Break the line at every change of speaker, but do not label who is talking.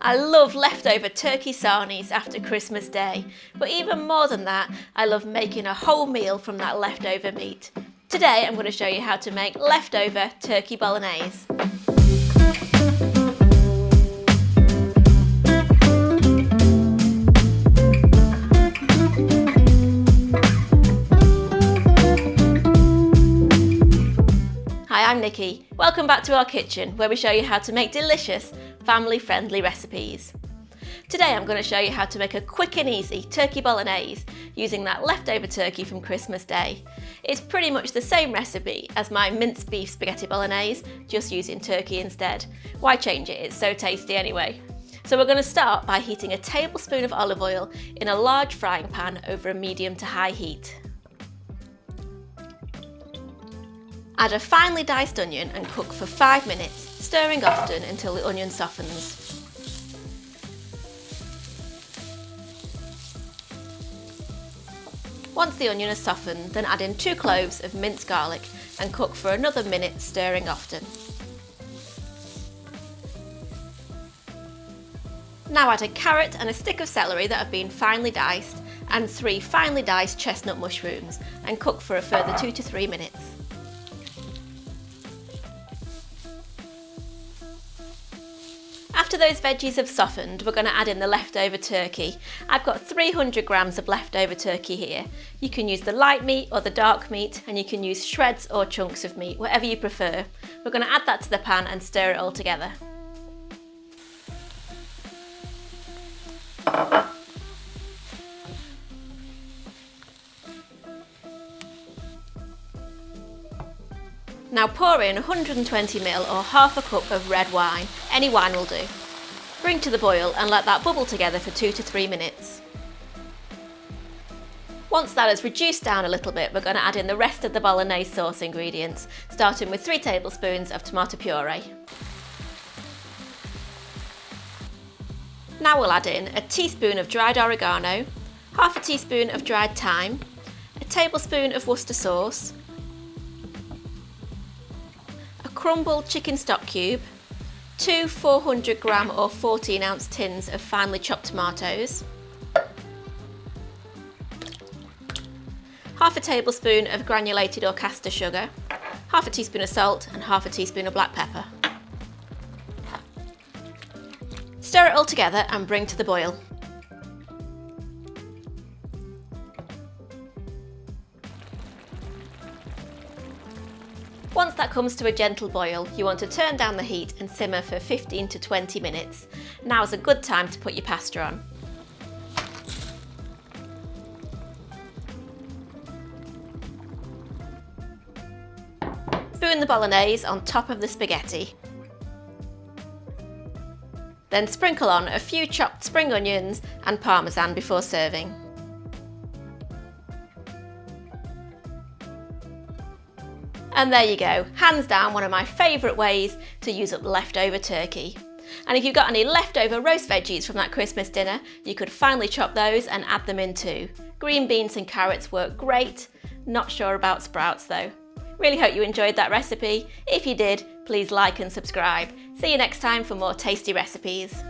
I love leftover turkey sarnies after Christmas Day, but even more than that, I love making a whole meal from that leftover meat. Today I'm going to show you how to make leftover turkey bolognese. Hi, I'm Nikki. Welcome back to our kitchen where we show you how to make delicious, family-friendly recipes. Today I'm going to show you how to make a quick and easy turkey bolognese using that leftover turkey from Christmas Day. It's pretty much the same recipe as my minced beef spaghetti bolognese, just using turkey instead. Why change it? It's so tasty anyway. So we're going to start by heating a tablespoon of olive oil in a large frying pan over a medium to high heat. Add a finely diced onion and cook for 5 minutes, stirring often until the onion softens. Once the onion has softened, then add in 2 cloves of minced garlic and cook for another minute, stirring often. Now add a carrot and a stick of celery that have been finely diced and 3 finely diced chestnut mushrooms and cook for a further 2 to 3 minutes. After those veggies have softened, we're going to add in the leftover turkey. I've got 300 grams of leftover turkey here. You can use the light meat or the dark meat, and you can use shreds or chunks of meat, whatever you prefer. We're going to add that to the pan and stir it all together. Now pour in 120ml or half a cup of red wine. Any wine will do. Bring to the boil and let that bubble together for 2 to 3 minutes. Once that has reduced down a little bit, we're going to add in the rest of the bolognese sauce ingredients, starting with 3 tablespoons of tomato puree. Now we'll add in a teaspoon of dried oregano, half a teaspoon of dried thyme, a tablespoon of Worcestershire sauce, crumbled chicken stock cube, 2 400g or 14oz tins of finely chopped tomatoes, half a tablespoon of granulated or caster sugar, half a teaspoon of salt and half a teaspoon of black pepper. Stir it all together and bring to the boil. Once that comes to a gentle boil, you want to turn down the heat and simmer for 15 to 20 minutes. Now is a good time to put your pasta on. Spoon the bolognese on top of the spaghetti. Then sprinkle on a few chopped spring onions and parmesan before serving. And there you go, hands down one of my favourite ways to use up leftover turkey. And if you've got any leftover roast veggies from that Christmas dinner, you could finely chop those and add them in too. Green beans and carrots work great, not sure about sprouts though. Really hope you enjoyed that recipe. If you did, please like and subscribe. See you next time for more tasty recipes.